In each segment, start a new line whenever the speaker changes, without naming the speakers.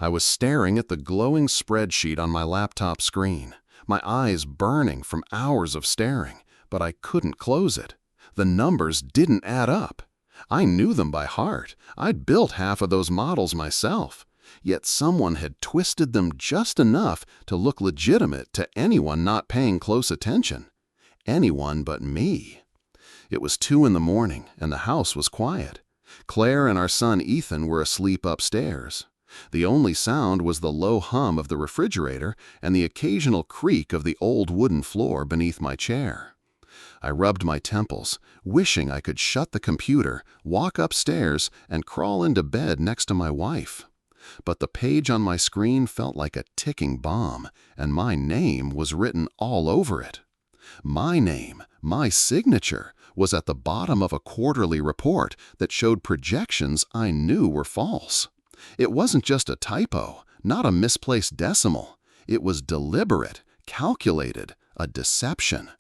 I was staring at the glowing spreadsheet on my laptop screen, my eyes burning from hours of staring, but I couldn't close it. The numbers didn't add up. I knew them by heart. I'd built half of those models myself. Yet someone had twisted them just enough to look legitimate to anyone not paying close attention. Anyone but me. It was 2 in the morning, and the house was quiet. Claire and our son Ethan were asleep upstairs. The only sound was the low hum of the refrigerator and the occasional creak of the old wooden floor beneath my chair. I rubbed my temples, wishing I could shut the computer, walk upstairs, and crawl into bed next to my wife. But the page on my screen felt like a ticking bomb, and my name was written all over it. My name, my signature, was at the bottom of a quarterly report that showed projections I knew were false. It wasn't just a typo, not a misplaced decimal. It was deliberate, calculated, a deception.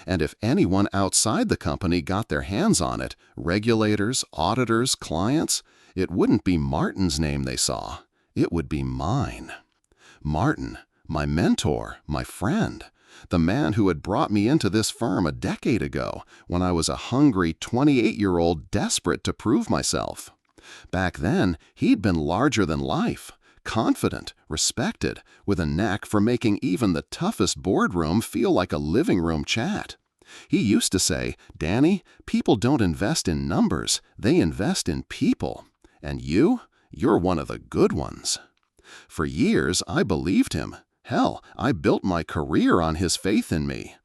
And if anyone outside the company got their hands on it, regulators, auditors, clients, it wouldn't be Martin's name they saw. It would be mine. Martin, my mentor, my friend, the man who had brought me into this firm a decade ago when I was a hungry 28-year-old desperate to prove myself. Back then, he'd been larger than life, confident, respected, with a knack for making even the toughest boardroom feel like a living room chat. He used to say, "Danny, people don't invest in numbers, they invest in people. And you're one of the good ones." For years, I believed him. Hell, I built my career on his faith in me.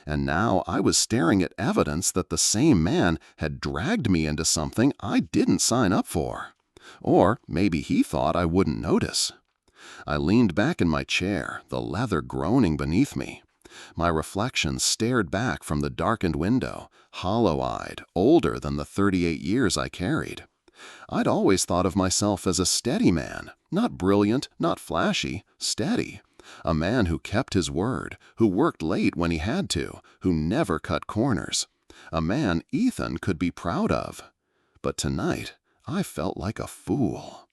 And now I was staring at evidence that the same man had dragged me into something I didn't sign up for. Or maybe he thought I wouldn't notice. I leaned back in my chair, the leather groaning beneath me. My reflection stared back from the darkened window, hollow-eyed, older than the 38 years I carried. I'd always thought of myself as a steady man, not brilliant, not flashy, steady. A man who kept his word, who worked late when he had to, who never cut corners. A man Ethan could be proud of. But tonight, I felt like a fool.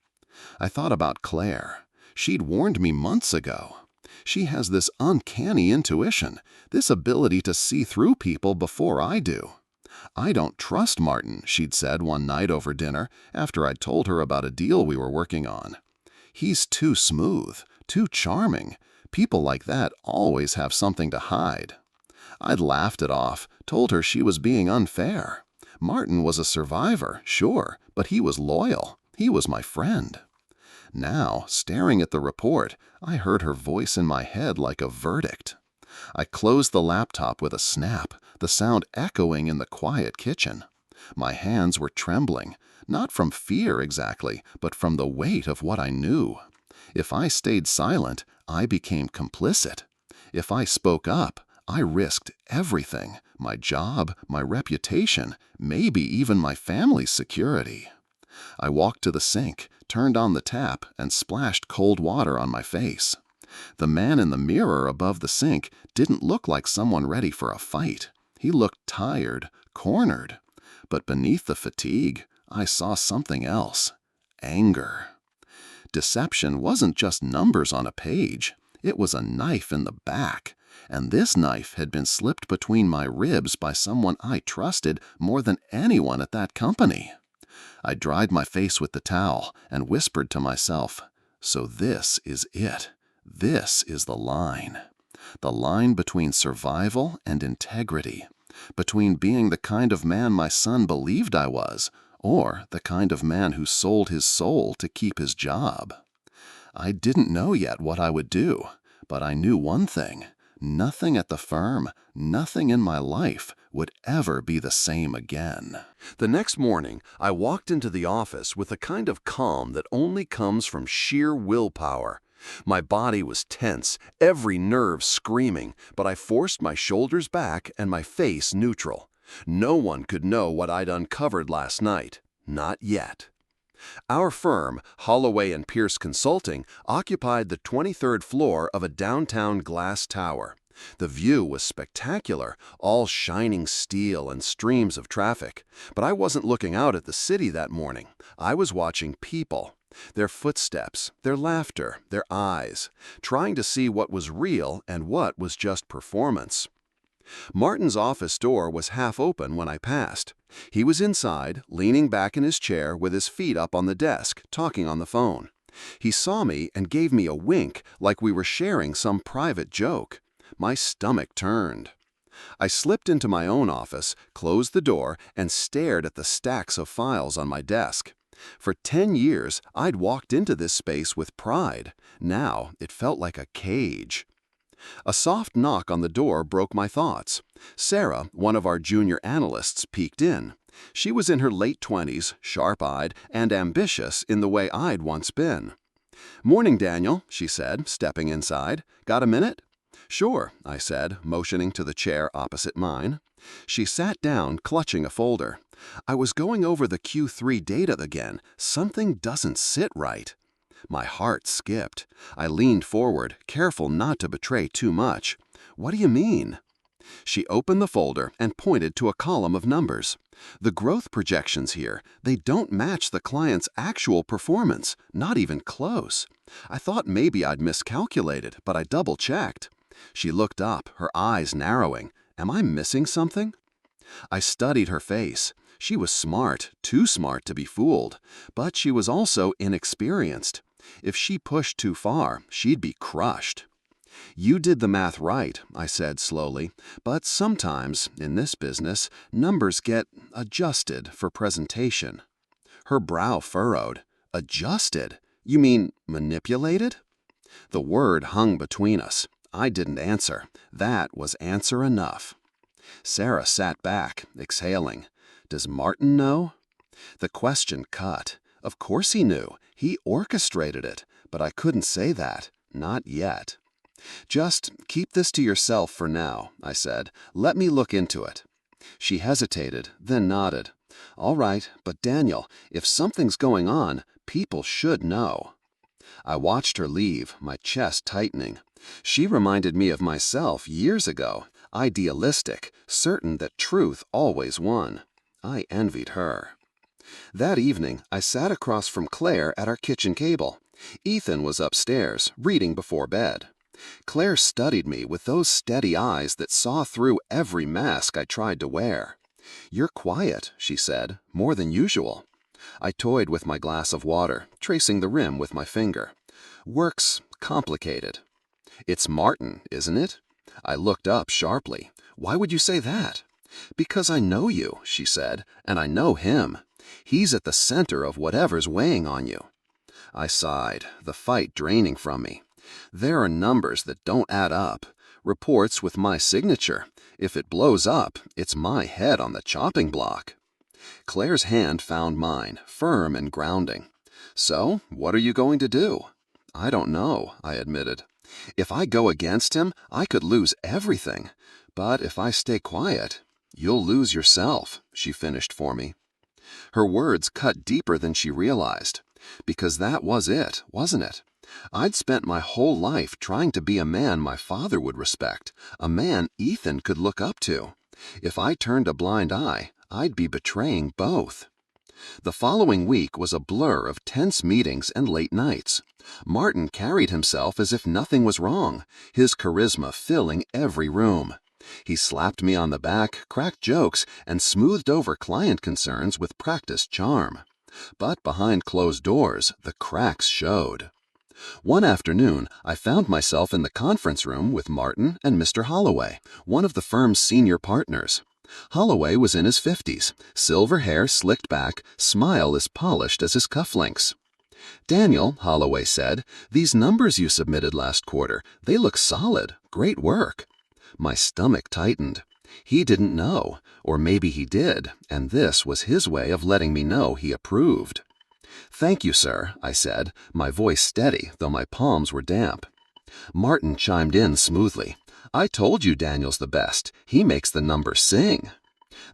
I thought about Claire. She'd warned me months ago. She has this uncanny intuition, this ability to see through people before I do. "I don't trust Martin," she'd said one night over dinner after I'd told her about a deal we were working on. "He's too smooth, too charming. People like that always have something to hide." I'd laughed it off, told her she was being unfair. Martin was a survivor, sure, but he was loyal. He was my friend. Now, staring at the report, I heard her voice in my head like a verdict. I closed the laptop with a snap, the sound echoing in the quiet kitchen. My hands were trembling, not from fear exactly, but from the weight of what I knew. If I stayed silent, I became complicit. If I spoke up, I risked everything, my job, my reputation, maybe even my family's security. I walked to the sink, turned on the tap, and splashed cold water on my face. The man in the mirror above the sink didn't look like someone ready for a fight. He looked tired, cornered. But beneath the fatigue, I saw something else. Anger. Deception wasn't just numbers on a page. It was a knife in the back. And this knife had been slipped between my ribs by someone I trusted more than anyone at that company. I dried my face with the towel and whispered to myself, "So this is it. This is the line. The line between survival and integrity. Between being the kind of man my son believed I was, or the kind of man who sold his soul to keep his job." I didn't know yet what I would do, but I knew one thing. Nothing at the firm, nothing in my life would ever be the same again. The next morning, I walked into the office with a kind of calm that only comes from sheer willpower. My body was tense, every nerve screaming, but I forced my shoulders back and my face neutral. No one could know what I'd uncovered last night. Not yet. Our firm, Holloway and Pierce Consulting, occupied the 23rd floor of a downtown glass tower. The view was spectacular, all shining steel and streams of traffic. But I wasn't looking out at the city that morning. I was watching people. Their footsteps, their laughter, their eyes, trying to see what was real and what was just performance. Martin's office door was half open when I passed. He was inside, leaning back in his chair with his feet up on the desk, talking on the phone. He saw me and gave me a wink like we were sharing some private joke. My stomach turned. I slipped into my own office, closed the door, and stared at the stacks of files on my desk. For 10 years, I'd walked into this space with pride. Now, it felt like a cage. A soft knock on the door broke my thoughts. Sarah, one of our junior analysts, peeked in. She was in her late 20s, sharp-eyed, and ambitious in the way I'd once been. "Morning, Daniel," she said, stepping inside. "Got a minute?" "Sure," I said, motioning to the chair opposite mine. She sat down, clutching a folder. "I was going over the Q3 data again. Something doesn't sit right." My heart skipped. I leaned forward, careful not to betray too much. "What do you mean?" She opened the folder and pointed to a column of numbers. "The growth projections here, they don't match the client's actual performance, not even close. I thought maybe I'd miscalculated, but I double-checked." She looked up, her eyes narrowing. "Am I missing something?" I studied her face. She was smart, too smart to be fooled, but she was also inexperienced. If she pushed too far, she'd be crushed. "You did the math right," I said slowly, "but sometimes, in this business, numbers get adjusted for presentation." Her brow furrowed. "Adjusted? You mean manipulated?" The word hung between us. I didn't answer. That was answer enough. Sarah sat back, exhaling. "Does Martin know?" The question cut. Of course he knew. He orchestrated it. But I couldn't say that. Not yet. "Just keep this to yourself for now," I said. "Let me look into it." She hesitated, then nodded. "All right, but Daniel, if something's going on, people should know." I watched her leave, my chest tightening. She reminded me of myself years ago, idealistic, certain that truth always won. I envied her. That evening, I sat across from Claire at our kitchen table. Ethan was upstairs, reading before bed. Claire studied me with those steady eyes that saw through every mask I tried to wear. "You're quiet," she said, "more than usual." I toyed with my glass of water, tracing the rim with my finger. "Work's complicated." "It's Martin, isn't it?" I looked up sharply. "Why would you say that?" "Because I know you," she said, "and I know him. He's at the center of whatever's weighing on you." I sighed, the fight draining from me. There are numbers that don't add up. Reports with my signature. If it blows up, it's my head on the chopping block. Claire's hand found mine, firm and grounding. "So, what are you going to do?" "I don't know," I admitted. "If I go against him, I could lose everything. But if I stay quiet, you'll lose yourself," she finished for me. Her words cut deeper than she realized. Because that was it, wasn't it? I'd spent my whole life trying to be a man my father would respect, a man Ethan could look up to. If I turned a blind eye, I'd be betraying both. The following week was a blur of tense meetings and late nights. Martin carried himself as if nothing was wrong, his charisma filling every room. He slapped me on the back, cracked jokes, and smoothed over client concerns with practiced charm. But behind closed doors, the cracks showed. One afternoon, I found myself in the conference room with Martin and Mr. Holloway, one of the firm's senior partners. Holloway was in his 50s, silver hair slicked back, smile as polished as his cufflinks. "Daniel," Holloway said, "these numbers you submitted last quarter, they look solid. Great work." My stomach tightened. He didn't know, or maybe he did, and this was his way of letting me know he approved. "Thank you, sir," I said, my voice steady, though my palms were damp. Martin chimed in smoothly. "I told you Daniel's the best. He makes the numbers sing."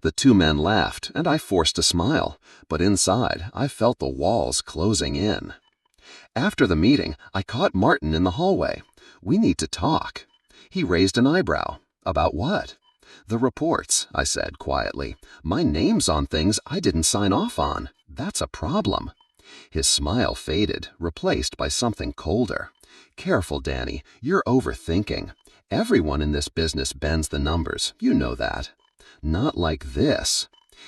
The two men laughed, and I forced a smile, but inside I felt the walls closing in. After the meeting, I caught Martin in the hallway. "We need to talk." He raised an eyebrow. "About what?" "The reports," I said quietly. "My name's on things I didn't sign off on. That's a problem."
His smile faded, replaced by something colder. "Careful, Danny, you're overthinking. Everyone in this business bends the numbers, you know that. Not like this."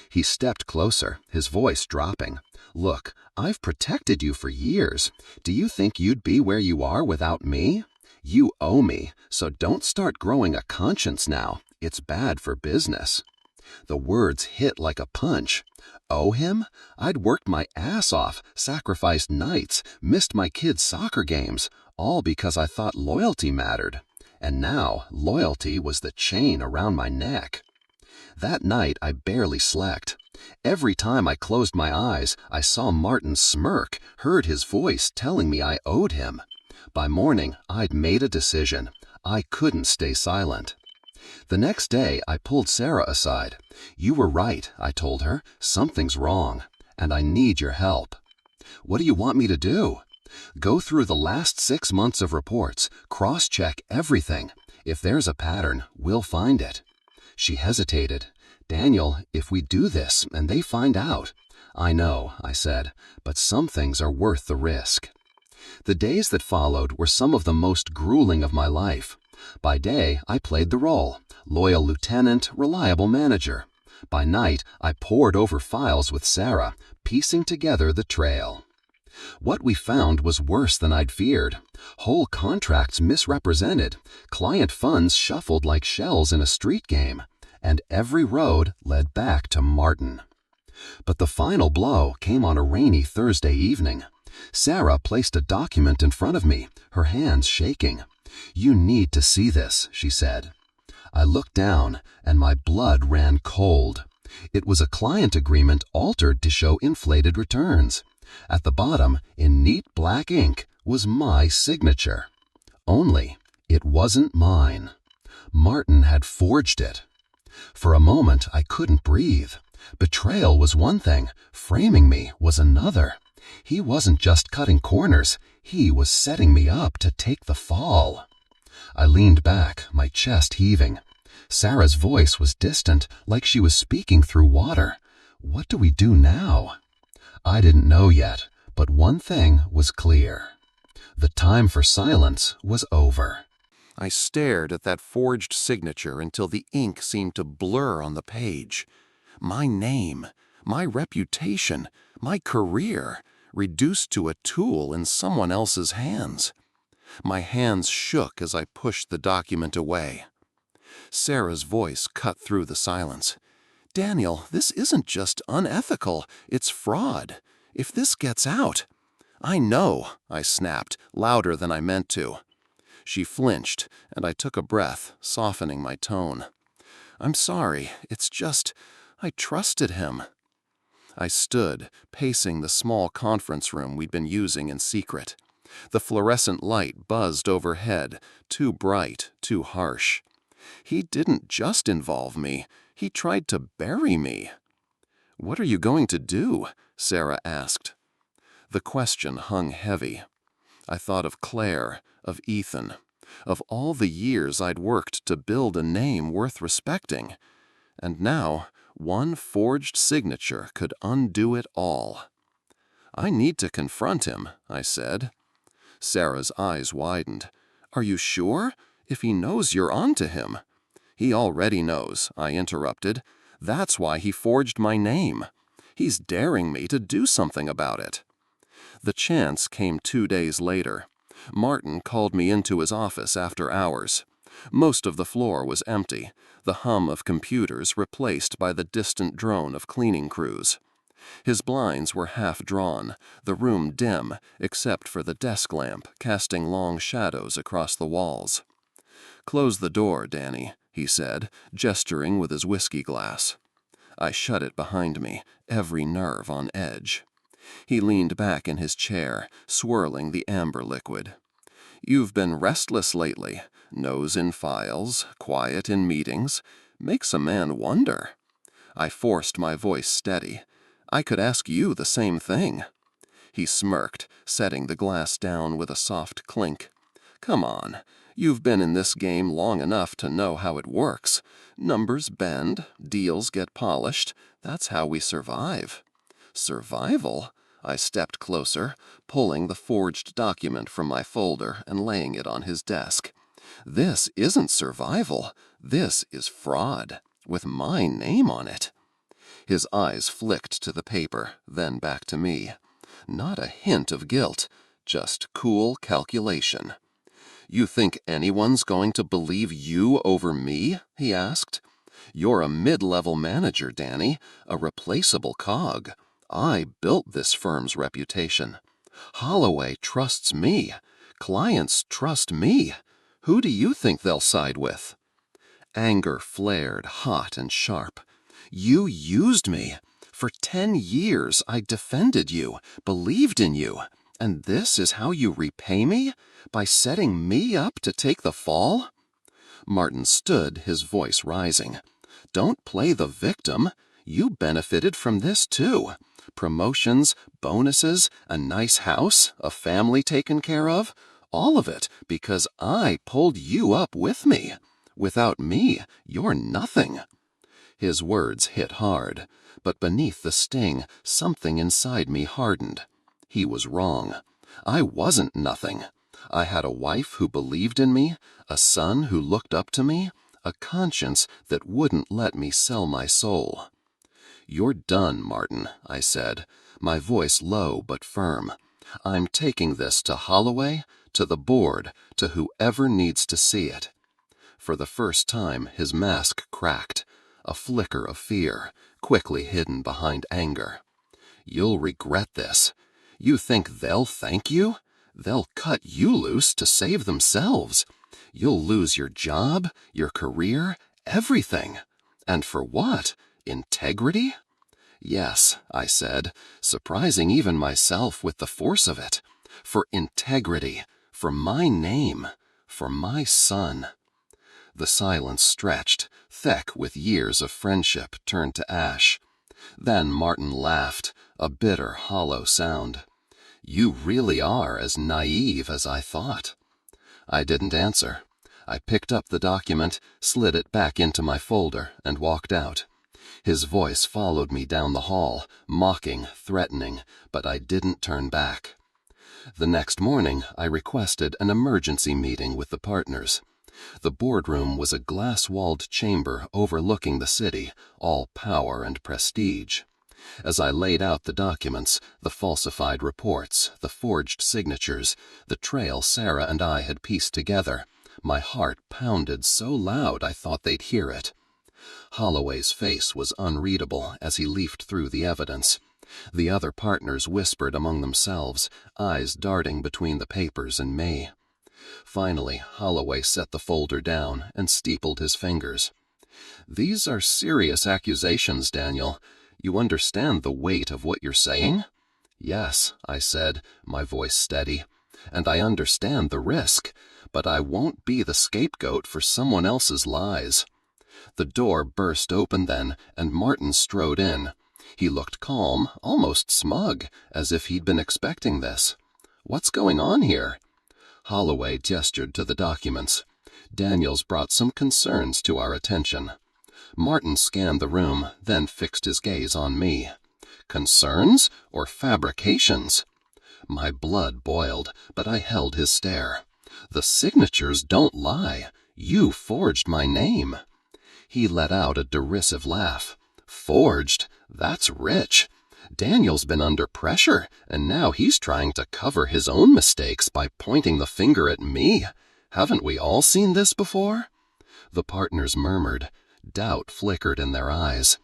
He stepped closer, his voice dropping. "Look, I've protected you for years. Do you think you'd be where you are without me? You owe me, so don't start growing a conscience now. It's bad for business." The words hit like a punch. Owe him? I'd worked my ass off, sacrificed nights, missed my kids' soccer games, all because I thought loyalty mattered. And now loyalty was the chain around my neck. That night I barely slept. Every time I closed my eyes, I saw Martin smirk, heard his voice telling me I owed him. By morning, I'd made a decision. I couldn't stay silent. The next day, I pulled Sarah aside. "You were right," I told her. "Something's wrong, and I need your help." "What do you want me to do?" "Go through the last 6 months of reports, cross-check everything. If there's a pattern, we'll find it." She hesitated. "Daniel, if we do this and they find out—" "I know," I said, "but some things are worth the risk." The days that followed were some of the most grueling of my life. By day, I played the role, loyal lieutenant, reliable manager. By night, I pored over files with Sarah, piecing together the trail. What we found was worse than I'd feared. Whole contracts misrepresented, client funds shuffled like shells in a street game, and every road led back to Martin. But the final blow came on a rainy Thursday evening. Sarah placed a document in front of me, her hands shaking. "You need to see this," she said. I looked down, and my blood ran cold. It was a client agreement altered to show inflated returns. At the bottom, in neat black ink, was my signature. Only, it wasn't mine. Martin had forged it. For a moment, I couldn't breathe. Betrayal was one thing, framing me was another. He wasn't just cutting corners, he was setting me up to take the fall. I leaned back, my chest heaving. Sarah's voice was distant, like she was speaking through water. "What do we do now?" I didn't know yet, but one thing was clear. The time for silence was over.
I stared at that forged signature until the ink seemed to blur on the page. My name, my reputation, my career, reduced to a tool in someone else's hands. My hands shook as I pushed the document away. Sarah's voice cut through the silence. "Daniel, this isn't just unethical, it's fraud. If this gets out—" "I know," I snapped, louder than I meant to. She flinched, and I took a breath, softening my tone. "I'm sorry, it's just, I trusted him." I stood, pacing the small conference room we'd been using in secret. The fluorescent light buzzed overhead, too bright, too harsh. He didn't just involve me, he tried to bury me. "What are you going to do?" Sarah asked. The question hung heavy. I thought of Claire, of Ethan, of all the years I'd worked to build a name worth respecting. And now, one forged signature could undo it all. "I need to confront him," I said. Sarah's eyes widened. "Are you sure? If he knows you're onto him." "He already knows," I interrupted. "That's why he forged my name. He's daring me to do something about it." The chance came 2 days later. Martin called me into his office after hours. Most of the floor was empty, the hum of computers replaced by the distant drone of cleaning crews. His blinds were half drawn, the room dim, except for the desk lamp casting long shadows across the walls. "Close the door, Danny," he said, gesturing with his whiskey glass. I shut it behind me, every nerve on edge. He leaned back in his chair, swirling the amber liquid. "You've been restless lately, nose in files, quiet in meetings. Makes a man wonder." I forced my voice steady. "I could ask you the same thing." He smirked, setting the glass down with a soft clink. "Come on, you've been in this game long enough to know how it works. Numbers bend, deals get polished. That's how we survive." "Survival?" I stepped closer, pulling the forged document from my folder and laying it on his desk. This isn't survival. This is fraud, with my name on it. His eyes flicked to the paper, then back to me. Not a hint of guilt, just cool calculation. "You think anyone's going to believe you over me?" he asked. "You're a mid-level manager, Danny, a replaceable cog. I built this firm's reputation. Holloway trusts me. Clients trust me. Who do you think they'll side with?" Anger flared hot and sharp. "You used me. For 10 years I defended you, believed in you. And this is how you repay me? By setting me up to take the fall?" Martin stood, his voice rising. "Don't play the victim. You benefited from this too. Promotions, bonuses, a nice house, a family taken care of. All of it because I pulled you up with me. Without me, you're nothing." His words hit hard, but beneath the sting, something inside me hardened. He was wrong. I wasn't nothing. I had a wife who believed in me, a son who looked up to me, a conscience that wouldn't let me sell my soul. "You're done, Martin," I said, my voice low but firm. "I'm taking this to Holloway, to the board, to whoever needs to see it." For the first time, his mask cracked, a flicker of fear, quickly hidden behind anger. "You'll regret this. You think they'll thank you? They'll cut you loose to save themselves. You'll lose your job, your career, everything. And for what? Integrity?" "Yes," I said, surprising even myself with the force of it. "For integrity, for my name, for my son." The silence stretched, thick with years of friendship turned to ash. Then Martin laughed, a bitter, hollow sound. "You really are as naive as I thought." I didn't answer. I picked up the document, slid it back into my folder, and walked out. His voice followed me down the hall, mocking, threatening, but I didn't turn back. The next morning, I requested an emergency meeting with the partners. The boardroom was a glass-walled chamber overlooking the city, all power and prestige. As I laid out the documents, the falsified reports, the forged signatures, the trail Sarah and I had pieced together, my heart pounded so loud I thought they'd hear it. Holloway's face was unreadable as he leafed through the evidence. The other partners whispered among themselves, eyes darting between the papers and me. Finally, Holloway set the folder down and steepled his fingers. "These are serious accusations, Daniel. You understand the weight of what you're saying?" "Yes," I said, my voice steady. "And I understand the risk, but I won't be the scapegoat for someone else's lies." The door burst open then, and Martin strode in. He looked calm, almost smug, as if he'd been expecting this. "What's going on here?" Holloway gestured to the documents. "Daniel's brought some concerns to our attention." Martin scanned the room, then fixed his gaze on me. "Concerns or fabrications?" My blood boiled, but I held his stare. "The signatures don't lie. You forged my name." He let out a derisive laugh. "Forged? That's rich. Daniel's been under pressure, and now he's trying to cover his own mistakes by pointing the finger at me. Haven't we all seen this before?" The partners murmured. Doubt flickered in their eyes.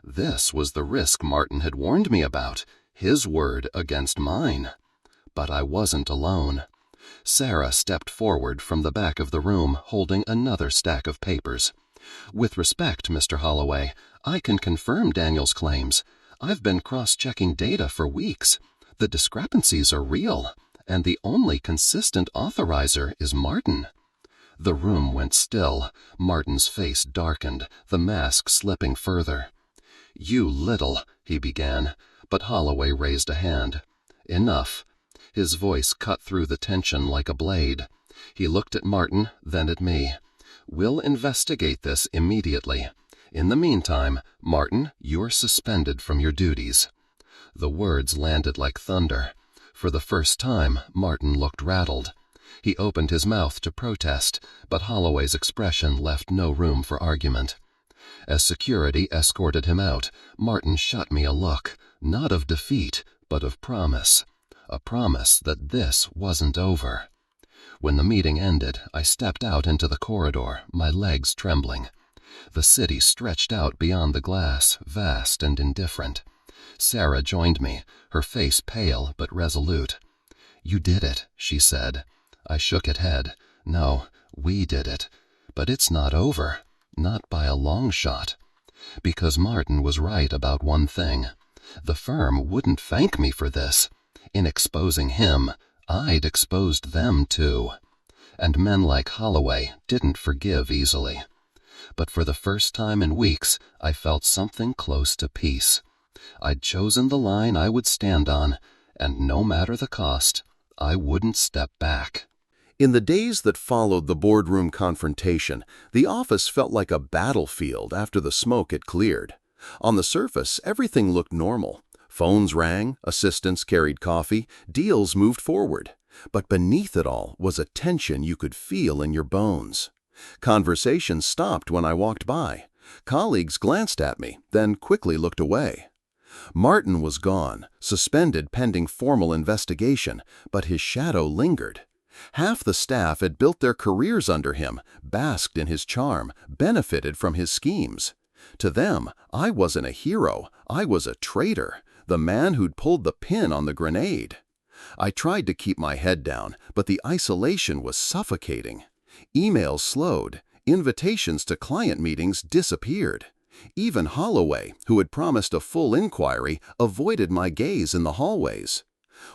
This was the risk Martin had warned me about, his word against mine. But I wasn't alone. Sarah stepped forward from the back of the room, holding another stack of papers. "With respect, Mr. Holloway, I can confirm Daniel's claims. I've been cross-checking data for weeks. The discrepancies are real, and the only consistent authorizer is Martin." The room went still. Martin's face darkened, the mask slipping further. "You little," he began, but Holloway raised a hand. "Enough." His voice cut through the tension like a blade. He looked at Martin, then at me. "We'll investigate this immediately. In the meantime, Martin, you're suspended from your duties."
The words landed like thunder. For the first time, Martin looked rattled. He opened his mouth to protest, but Holloway's expression left no room for argument. As security escorted him out, Martin shot me a look, not of defeat, but of promise. A promise that this wasn't over. When the meeting ended, I stepped out into the corridor, my legs trembling. The city stretched out beyond the glass, vast and indifferent. Sarah joined me, her face pale but resolute. "You did it," she said. I shook it head. "No, we did it. But it's not over. Not by a long shot." Because Martin was right about one thing. The firm wouldn't thank me for this. In exposing him, I'd exposed them too. And men like Holloway didn't forgive easily. But for the first time in weeks, I felt something close to peace. I'd chosen the line I would stand on, and no matter the cost, I wouldn't step back.
In the days that followed the boardroom confrontation, the office felt like a battlefield after the smoke had cleared. On the surface, everything looked normal. Phones rang, assistants carried coffee, deals moved forward. But beneath it all was a tension you could feel in your bones. Conversation stopped when I walked by. Colleagues glanced at me, then quickly looked away. Martin was gone, suspended pending formal investigation, but his shadow lingered. Half the staff had built their careers under him, basked in his charm, benefited from his schemes. To them, I wasn't a hero, I was a traitor, the man who'd pulled the pin on the grenade. I tried to keep my head down, but the isolation was suffocating. Emails slowed, invitations to client meetings disappeared. Even Holloway, who had promised a full inquiry, avoided my gaze in the hallways.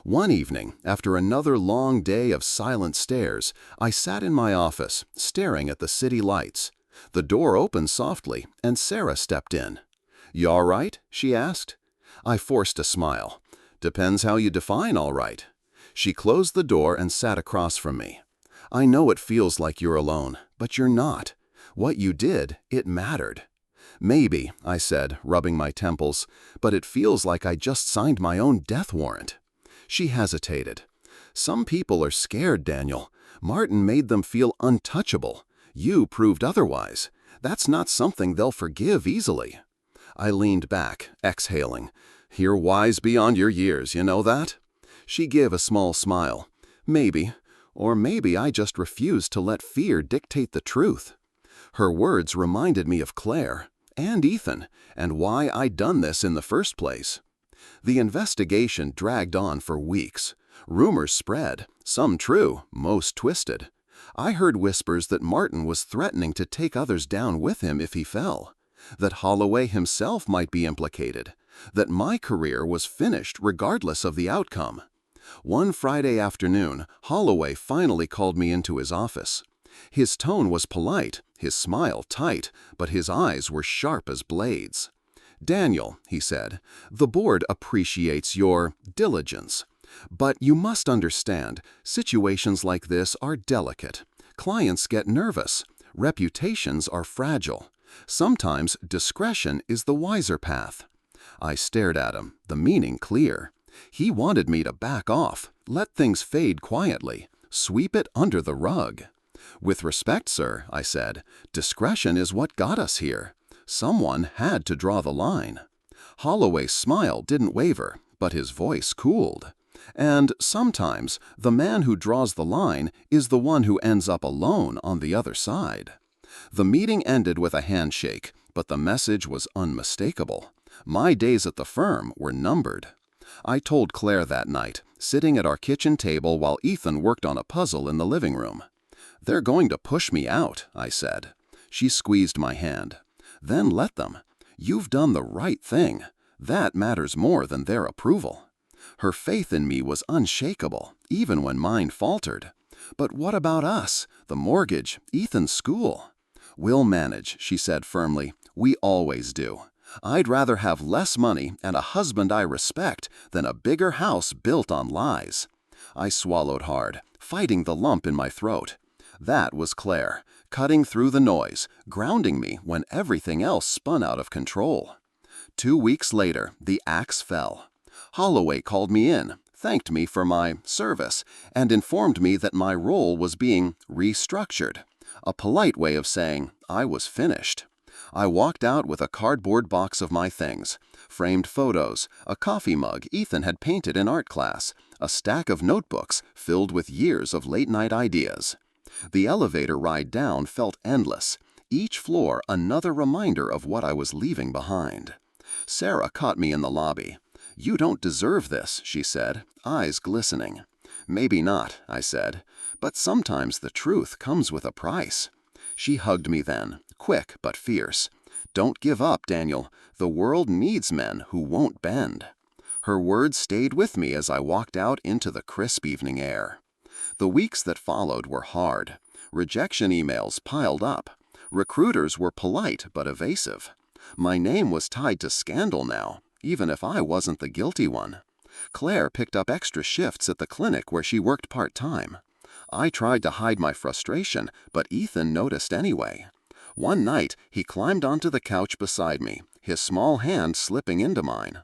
One evening, after another long day of silent stares, I sat in my office, staring at the city lights. The door opened softly, and Sarah stepped in. "You all right?" she asked. I forced a smile. "Depends how you define all right." She closed the door and sat across from me. "I know it feels like you're alone, but you're not. What you did, it mattered." "Maybe," I said, rubbing my temples, "but it feels like I just signed my own death warrant." She hesitated. "Some people are scared, Daniel. Martin made them feel untouchable. You proved otherwise. That's not something they'll forgive easily." I leaned back, exhaling. "You're wise beyond your years, you know that?" She gave a small smile. "Maybe. Or maybe I just refused to let fear dictate the truth." Her words reminded me of Claire and Ethan, and why I'd done this in the first place. The investigation dragged on for weeks. Rumors spread, some true, most twisted. I heard whispers that Martin was threatening to take others down with him if he fell, that Holloway himself might be implicated, that my career was finished regardless of the outcome. One Friday afternoon, Holloway finally called me into his office. His tone was polite, his smile tight, but his eyes were sharp as blades. "Daniel," he said, "the board appreciates your diligence. But you must understand, situations like this are delicate. Clients get nervous. Reputations are fragile. Sometimes discretion is the wiser path." I stared at him, the meaning clear. He wanted me to back off, let things fade quietly, sweep it under the rug. "With respect, sir," I said, "discretion is what got us here. Someone had to draw the line." Holloway's smile didn't waver, but his voice cooled. "And sometimes the man who draws the line is the one who ends up alone on the other side." The meeting ended with a handshake, but the message was unmistakable. My days at the firm were numbered. I told Claire that night, sitting at our kitchen table while Ethan worked on a puzzle in the living room. "They're going to push me out," I said. She squeezed my hand. "Then let them. You've done the right thing. That matters more than their approval." Her faith in me was unshakable, even when mine faltered. "But what about us? The mortgage, Ethan's school?" "We'll manage," she said firmly. "We always do. I'd rather have less money and a husband I respect than a bigger house built on lies." I swallowed hard, fighting the lump in my throat. That was Claire, cutting through the noise, grounding me when everything else spun out of control. 2 weeks later, the axe fell.
Holloway called me in, thanked me for my service, and informed me that my role was being restructured, a polite way of saying I was finished. I walked out with a cardboard box of my things, framed photos, a coffee mug Ethan had painted in art class, a stack of notebooks filled with years of late-night ideas. The elevator ride down felt endless, each floor another reminder of what I was leaving behind. Sarah caught me in the lobby. "You don't deserve this," she said, eyes glistening. "Maybe not," I said, "but sometimes the truth comes with a price." She hugged me then, quick but fierce. "Don't give up, Daniel. The world needs men who won't bend." Her words stayed with me as I walked out into the crisp evening air. The weeks that followed were hard. Rejection emails piled up. Recruiters were polite but evasive. My name was tied to scandal now, even if I wasn't the guilty one. Claire picked up extra shifts at the clinic where she worked part-time. I tried to hide my frustration, but Ethan noticed anyway. One night, he climbed onto the couch beside me, his small hand slipping into mine.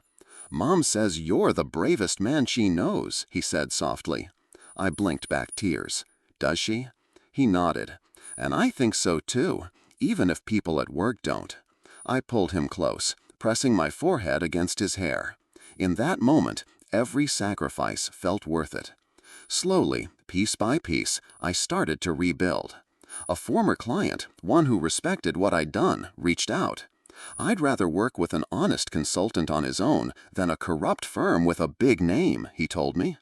"Mom says you're the bravest man she knows," he said softly. I blinked back tears. "Does she?" He nodded. "And I think so too, even if people at work don't." I pulled him close, pressing my forehead against his hair. In that moment, every sacrifice felt worth it. Slowly, piece by piece, I started to rebuild. A former client, one who respected what I'd done, reached out. "I'd rather work with an honest consultant on his own than a corrupt firm with a big name," he told me.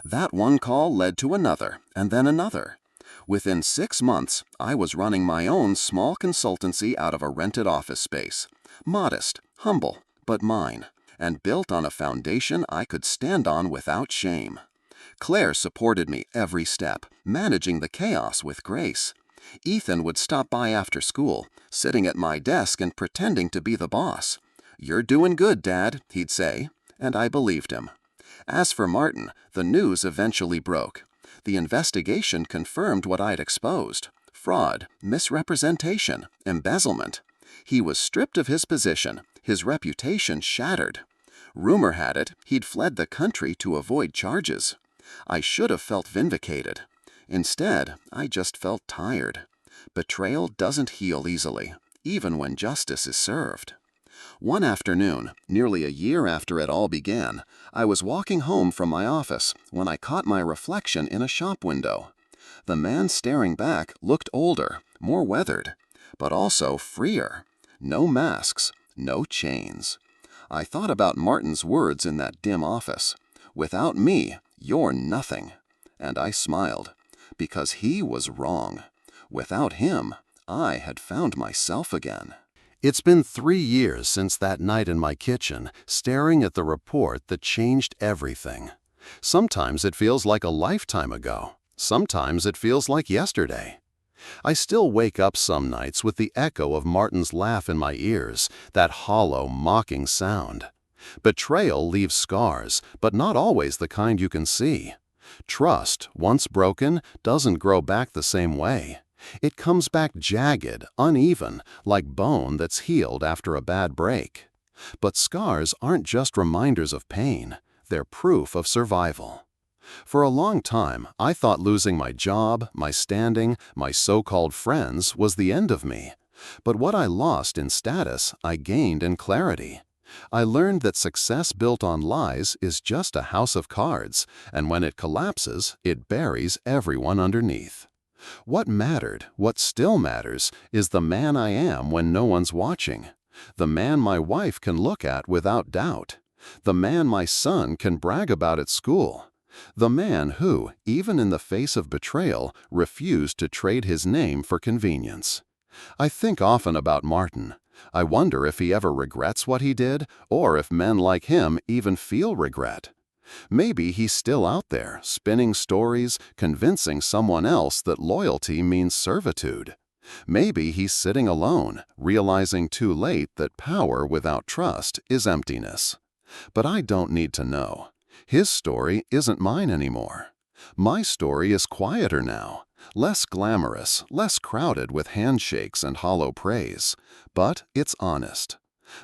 That one call led to another, and then another. Within 6 months, I was running my own small consultancy out of a rented office space. Modest, humble, but mine, and built on a foundation I could stand on without shame. Claire supported me every step, managing the chaos with grace. Ethan would stop by after school, sitting at my desk and pretending to be the boss. "You're doing good, Dad," he'd say, and I believed him. As for Martin, the news eventually broke. The investigation confirmed what I'd exposed: fraud, misrepresentation, embezzlement. He was stripped of his position, his reputation shattered. Rumor had it he'd fled the country to avoid charges. I should have felt vindicated. Instead, I just felt tired. Betrayal doesn't heal easily, even when justice is served. One afternoon, nearly a year after it all began, I was walking home from my office when I caught my reflection in a shop window. The man staring back looked older, more weathered, but also freer. No masks, no chains. I thought about Martin's words in that dim office. "Without me, you're nothing." And I smiled, because he was wrong. Without him, I had found myself again.
It's been 3 years since that night in my kitchen, staring at the report that changed everything. Sometimes it feels like a lifetime ago. Sometimes it feels like yesterday. I still wake up some nights with the echo of Martin's laugh in my ears, that hollow, mocking sound. Betrayal leaves scars, but not always the kind you can see. Trust, once broken, doesn't grow back the same way. It comes back jagged, uneven, like bone that's healed after a bad break. But scars aren't just reminders of pain, they're proof of survival. For a long time, I thought losing my job, my standing, my so-called friends was the end of me. But what I lost in status, I gained in clarity. I learned that success built on lies is just a house of cards, and when it collapses, it buries everyone underneath. What mattered, what still matters, is the man I am when no one's watching. The man my wife can look at without doubt. The man my son can brag about at school. The man who, even in the face of betrayal, refused to trade his name for convenience. I think often about Martin. I wonder if he ever regrets what he did, or if men like him even feel regret. Maybe he's still out there, spinning stories, convincing someone else that loyalty means servitude. Maybe he's sitting alone, realizing too late that power without trust is emptiness. But I don't need to know. His story isn't mine anymore. My story is quieter now, less glamorous, less crowded with handshakes and hollow praise. But it's honest.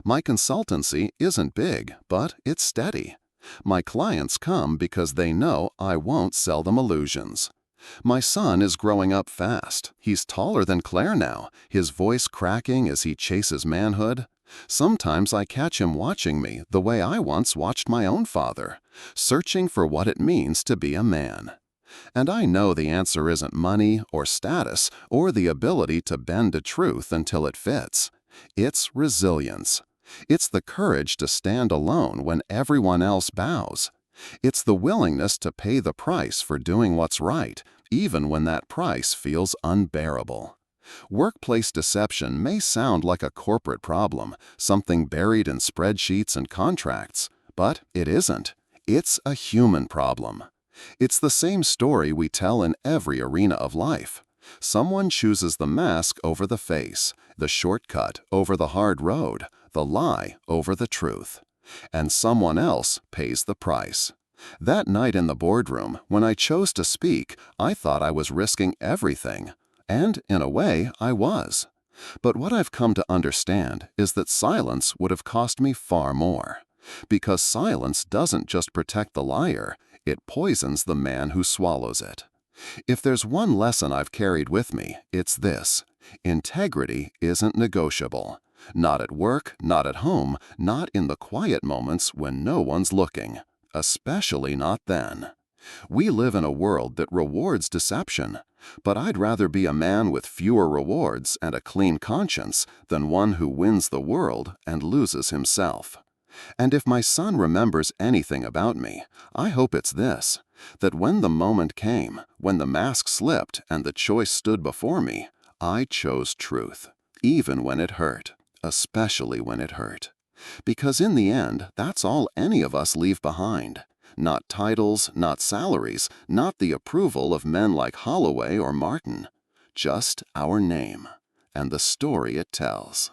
My consultancy isn't big, but it's steady. My clients come because they know I won't sell them illusions. My son is growing up fast. He's taller than Claire now, his voice cracking as he chases manhood. Sometimes I catch him watching me the way I once watched my own father, searching for what it means to be a man. And I know the answer isn't money or status or the ability to bend to truth until it fits. It's resilience. It's the courage to stand alone when everyone else bows. It's the willingness to pay the price for doing what's right, even when that price feels unbearable. Workplace deception may sound like a corporate problem, something buried in spreadsheets and contracts, but it isn't. It's a human problem. It's the same story we tell in every arena of life. Someone chooses the mask over the face, the shortcut over the hard road, the lie over the truth. And someone else pays the price. That night in the boardroom, when I chose to speak, I thought I was risking everything. And, in a way, I was. But what I've come to understand is that silence would have cost me far more. Because silence doesn't just protect the liar, it poisons the man who swallows it. If there's one lesson I've carried with me, it's this: integrity isn't negotiable. Not at work, not at home, not in the quiet moments when no one's looking. Especially not then. We live in a world that rewards deception, but I'd rather be a man with fewer rewards and a clean conscience than one who wins the world and loses himself. And if my son remembers anything about me, I hope it's this: that when the moment came, when the mask slipped and the choice stood before me, I chose truth, even when it hurt, especially when it hurt. Because in the end, that's all any of us leave behind. Not titles, not salaries, not the approval of men like Holloway or Martin. Just our name and the story it tells.